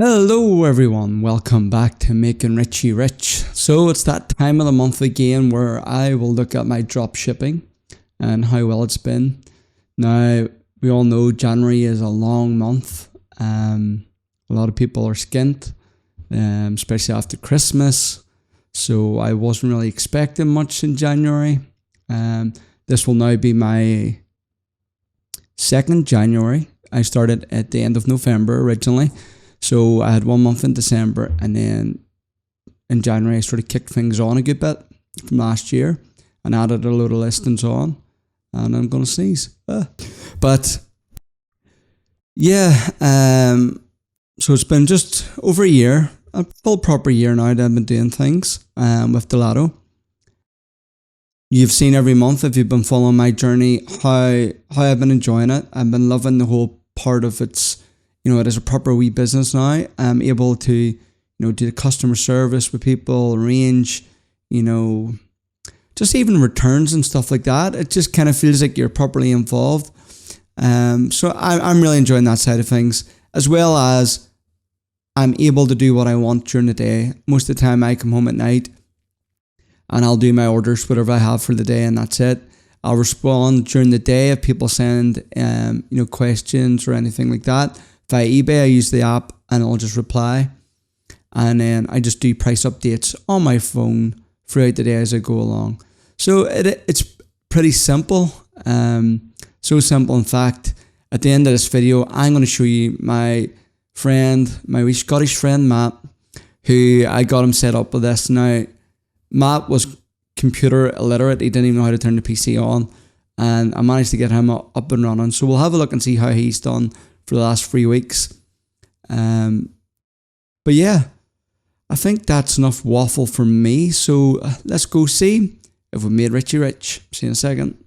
Hello everyone, welcome back to Making Richie Rich. So it's that time of the month again where I will look at my drop shipping and how well it's been. Now, we all know January is a long month. A lot of people are skint, especially after Christmas. So I wasn't really expecting much in January. This will now be my second January. I started at the end of November originally. So I had 1 month in December, and then in January I sort of kicked things on a good bit from last year and added a load of listings on, and I'm going to sneeze. But yeah, so it's been just over a year, a full proper year now that I've been doing things with Delato. You've seen every month, if you've been following my journey, how I've been enjoying it. I've been loving the whole part of its. It is a proper wee business now. I'm able to, do the customer service with people, arrange, just even returns and stuff like that. It just kind of feels like you're properly involved. So I'm really enjoying that side of things, as well as I'm able to do what I want during the day. Most of the time I come home at night and I'll do my orders, whatever I have for the day, and that's it. I'll respond during the day if people send, questions or anything like that. Via eBay, I use the app and I'll just reply. And then I just do price updates on my phone throughout the day as I go along. So it's pretty simple. So simple, in fact, at the end of this video, I'm going to show you my wee Scottish friend, Matt, who I got him set up with this. Now, Matt was computer illiterate. He didn't even know how to turn the PC on. And I managed to get him up and running. So we'll have a look and see how he's done for the last 3 weeks. But yeah, I think that's enough waffle for me. So let's go see if we made Richie rich. See you in a second.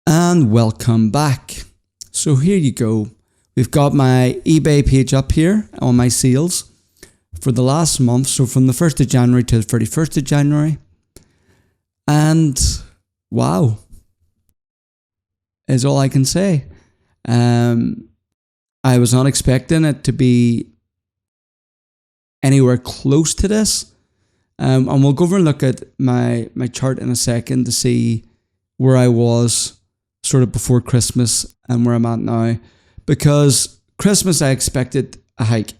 And welcome back. So here you go. We've got my eBay page up here on my sales for the last month. So from the 1st of January to the 31st of January. And wow, is all I can say. I was not expecting it to be anywhere close to this. And we'll go over and look at my chart in a second to see where I was sort of before Christmas and where I'm at now. Because Christmas, I expected a hike.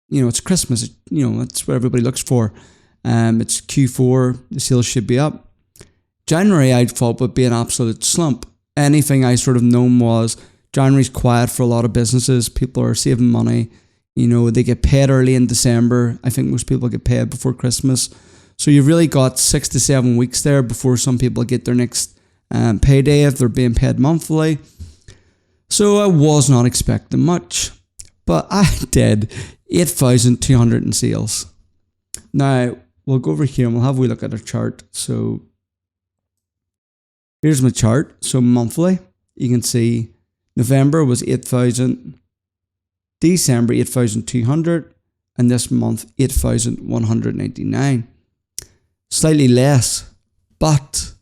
It's Christmas. That's what everybody looks for. It's Q4, the sales should be up. January, I thought, would be an absolute slump. Anything I sort of known was January's quiet for a lot of businesses. People are saving money. They get paid early in December. I think most people get paid before Christmas. So you've really got 6 to 7 weeks there before some people get their next payday if they're being paid monthly. So I was not expecting much. But I did 8,200 in sales. Now, we'll go over here and we'll have a wee look at our chart. So here's my chart. So monthly, you can see November was 8,000, December 8,200, and this month 8,199. Slightly less, but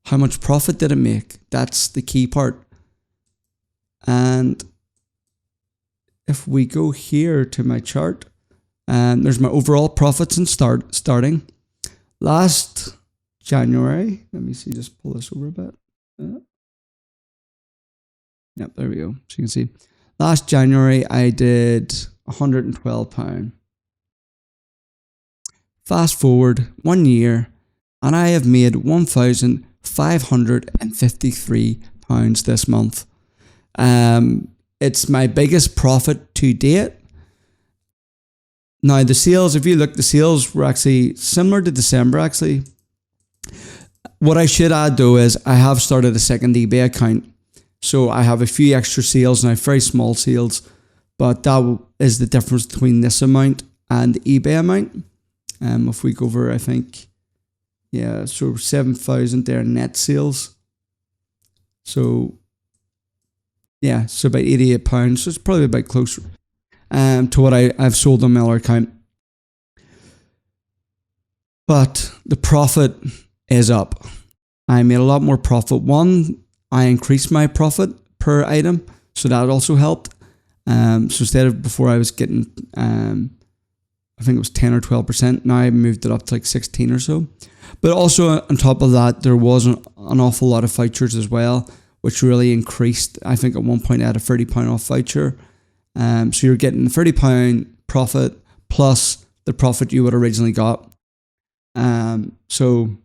how much profit did it make? That's the key part. And if we go here to my chart, and there's my overall profits and starting. Last January, let me see, just pull this over a bit. Yep, there we go. So you can see, last January I did £112. Fast forward 1 year, and I have made £1,553 this month. It's my biggest profit to date. Now the sales, if you look, the sales were actually similar to December actually. What I should add though is I have started a second eBay account. So I have a few extra sales now, very small sales, but that is the difference between this amount and the eBay amount. If we go over, I think, yeah, so 7,000 there net sales. So yeah, so about £88. So it's probably about closer to what I've sold on my other account. But the profit is up. I made a lot more profit. One, I increased my profit per item, so that also helped. So instead of before I was getting, I think it was 10 or 12%, now I moved it up to like 16 or so. But also on top of that, there was an awful lot of vouchers as well, which really increased. I think at one point I had a £30 off voucher. So you're getting £30 profit plus the profit you would originally got. So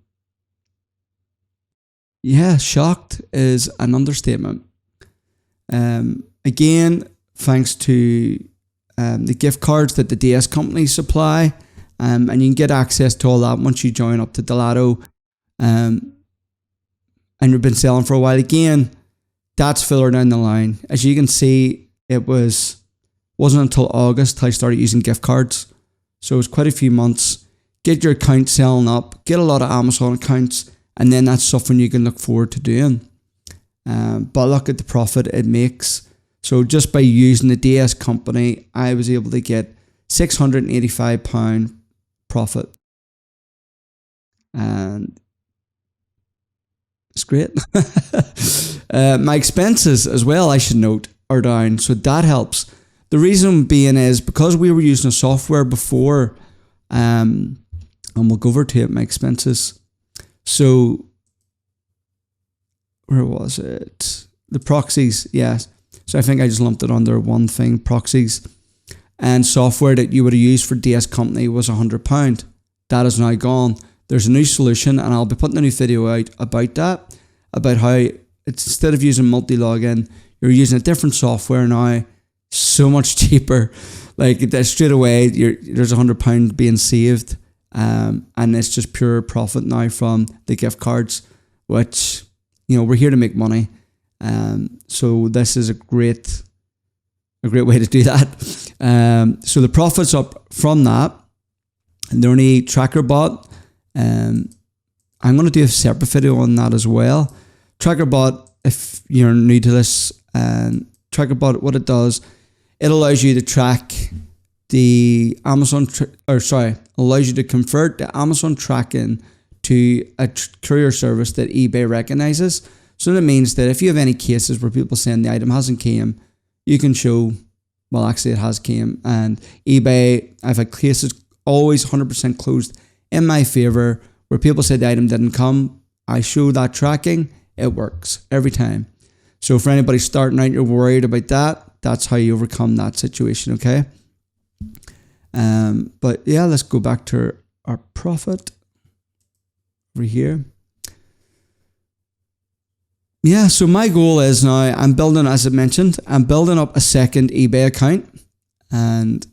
yeah, shocked is an understatement. Again, thanks to the gift cards that the DS companies supply, and you can get access to all that once you join up to Delato, and you've been selling for a while. Again, that's further down the line. As you can see, it wasn't until August I started using gift cards, so it was quite a few months. Get your account selling up, get a lot of Amazon accounts, and then that's something you can look forward to doing. But look at the profit it makes. So just by using the DS company, I was able to get £685 profit. And it's great. My expenses as well, I should note, are down. So that helps. The reason being is because we were using a software before, and we'll go over to it, my expenses. So where was it? The proxies, yes. So I think I just lumped it under one thing, proxies. And software that you would have used for DS Company was £100. That is now gone. There's a new solution, and I'll be putting a new video out about that, about how it's, instead of using multi-login, you're using a different software now, so much cheaper. Like straight away, there's £100 being saved, and it's just pure profit now from the gift cards, which, you know, we're here to make money. So this is a great way to do that. So the profits up from that, and the only tracker bot. I'm going to do a separate video on that as well. Tracker bot, if you're new to this, tracker bot, what it does, it allows you to track the Amazon, allows you to convert the Amazon tracking to a courier service that eBay recognizes. So that means that if you have any cases where people saying the item hasn't came, you can show, well, actually it has came. And eBay, I've had cases always 100% closed in my favor where people said the item didn't come. I show that tracking, it works every time. So for anybody starting out, you're worried about that, that's how you overcome that situation, okay? But yeah, let's go back to our profit over here. Yeah, so my goal is now, I'm building, as I mentioned, I'm building up a second eBay account. And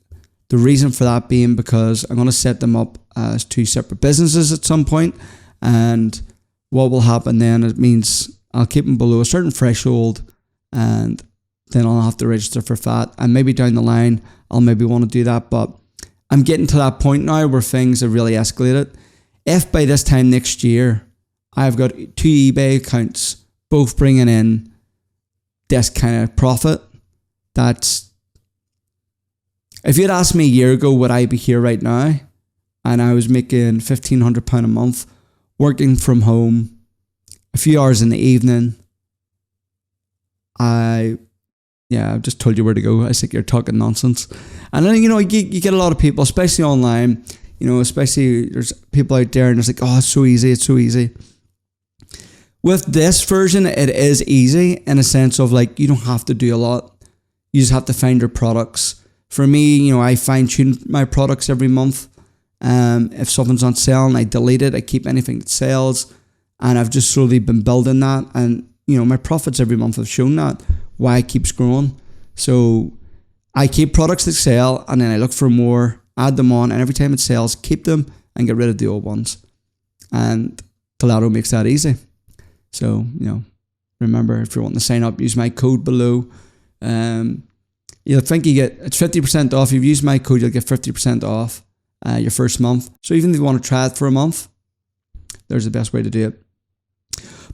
the reason for that being because I'm going to set them up as two separate businesses at some point. And what will happen then, it means I'll keep them below a certain threshold, and then I'll have to register for VAT. And maybe down the line, I'll maybe want to do that. But I'm getting to that point now where things have really escalated. If by this time next year, I've got two eBay accounts, both bringing in this kind of profit, that's, if you'd asked me a year ago, would I be here right now? And I was making £1,500 a month, working from home, a few hours in the evening. I've just told you where to go. I think you're talking nonsense. And then, you know, you get a lot of people, especially online, you know, especially there's people out there and it's like, oh, it's so easy, it's so easy. With this version, it is easy in a sense of like, you don't have to do a lot. You just have to find your products. For me, you know, I fine tune my products every month. If something's on sale, I delete it. I keep anything that sells. And I've just slowly been building that. And, you know, my profits every month have shown that, why it keeps growing. So I keep products that sell, and then I look for more, add them on, and every time it sells, keep them and get rid of the old ones. And Delato makes that easy. So, you know, remember, if you're wanting to sign up, use my code below. You'll think you get, it's 50% off. If you use my code, you'll get 50% off your first month. So even if you want to try it for a month, there's the best way to do it.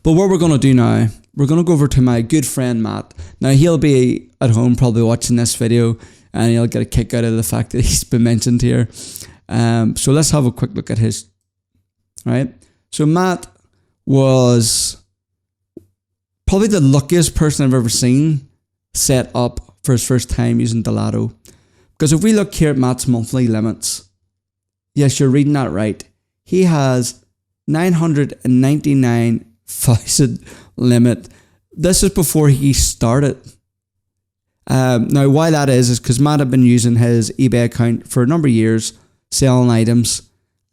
But what we're going to do now, we're going to go over to my good friend, Matt. Now, he'll be at home probably watching this video, and he'll get a kick out of the fact that he's been mentioned here. So let's have a quick look at his, right? So Matt was probably the luckiest person I've ever seen set up for his first time using Delato. Because if we look here at Matt's monthly limits, yes, you're reading that right. He has 999,000 limit. This is before he started. Now, why that is because Matt had been using his eBay account for a number of years, selling items.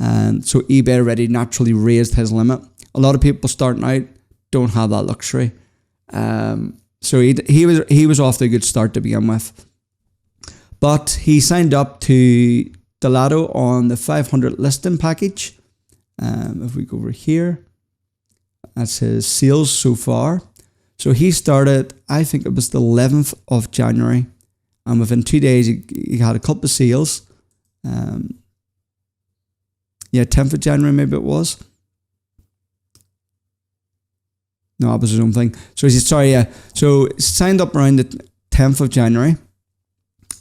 And so eBay already naturally raised his limit. A lot of people starting out don't have that luxury. So he was off to a good start to begin with. But he signed up to Delato on the 500 listing package. If we go over here, that's his sales so far. So he started, I think it was the 11th of January. And within 2 days, he had a couple of sales. 10th of January maybe it was. No, that was his own thing. So So signed up around the 10th of January.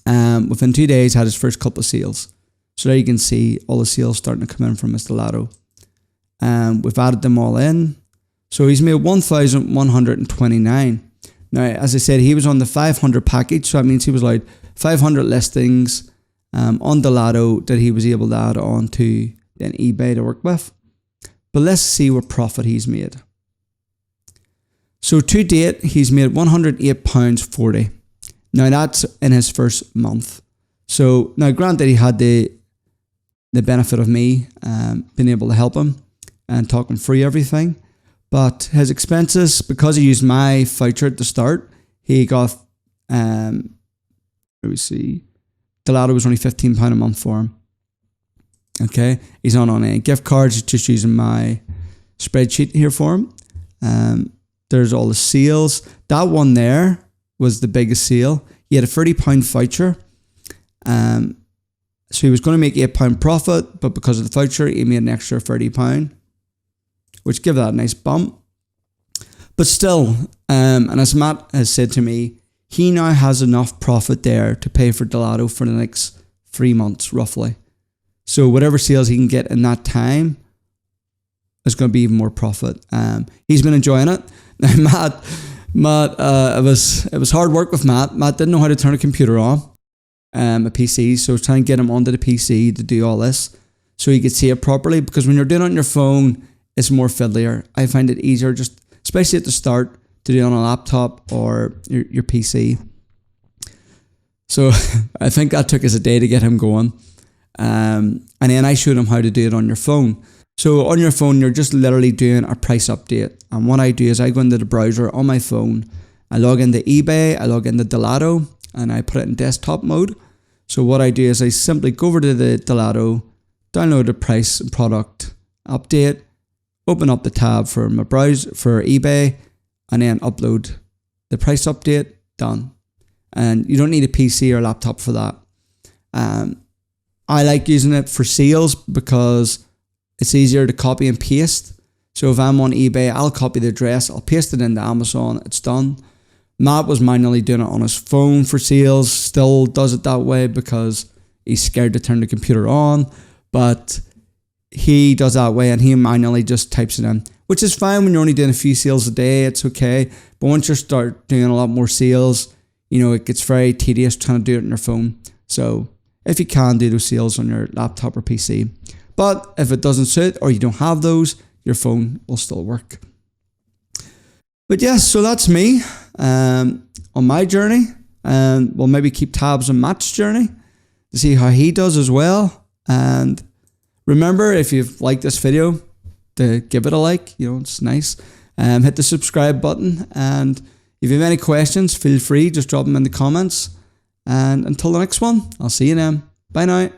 Within 2 days, had his first couple of sales. So there you can see all the sales starting to come in from Mr. Delato. We've added them all in. So he's made 1,129. Now, as I said, he was on the 500 package. So that means he was allowed 500 listings on Delato that he was able to add on to an eBay to work with. But let's see what profit he's made. So to date, he's made £108.40. Now that's in his first month. So now granted he had the benefit of me being able to help him and talk him through everything. But his expenses, because he used my voucher at the start, he got, let me see, Delato was only £15 a month for him. Okay, he's not on any gift cards, he's just using my spreadsheet here for him. There's all the sales. That one there was the biggest sale. He had a £30 voucher. So he was going to make £8 profit, but because of the voucher, he made an extra £30, which gave that a nice bump. But still, and as Matt has said to me, he now has enough profit there to pay for Delato for the next 3 months, roughly. So whatever sales he can get in that time is going to be even more profit. He's been enjoying it. Now, Matt, it was hard work with Matt. Matt didn't know how to turn a computer on, a PC, so I was trying to get him onto the PC to do all this so he could see it properly, because when you're doing it on your phone, it's more fiddlier. I find it easier, just especially at the start, to do it on a laptop or your PC. So I think that took us a day to get him going. And then I showed him how to do it on your phone. So on your phone, you're just literally doing a price update. And what I do is I go into the browser on my phone, I log into eBay, I log into Delato, and I put it in desktop mode. So what I do is I simply go over to the Delato, download the price and product update, open up the tab for my browser for eBay, and then upload the price update, done. And you don't need a PC or laptop for that. I like using it for sales because it's easier to copy and paste. So if I'm on eBay, I'll copy the address, I'll paste it into Amazon, it's done. Matt was manually doing it on his phone for sales, still does it that way because he's scared to turn the computer on, but he does that way and he manually just types it in, which is fine when you're only doing a few sales a day, it's okay. But once you start doing a lot more sales, it gets very tedious trying to do it on your phone. So if you can do those sales on your laptop or PC. But if it doesn't suit or you don't have those, your phone will still work. But yes, so that's me on my journey. And we'll maybe keep tabs on Matt's journey to see how he does as well. And remember, if you've liked this video, to give it a like. It's nice. Hit the subscribe button. And if you have any questions, feel free, just drop them in the comments. And until the next one, I'll see you then. Bye now.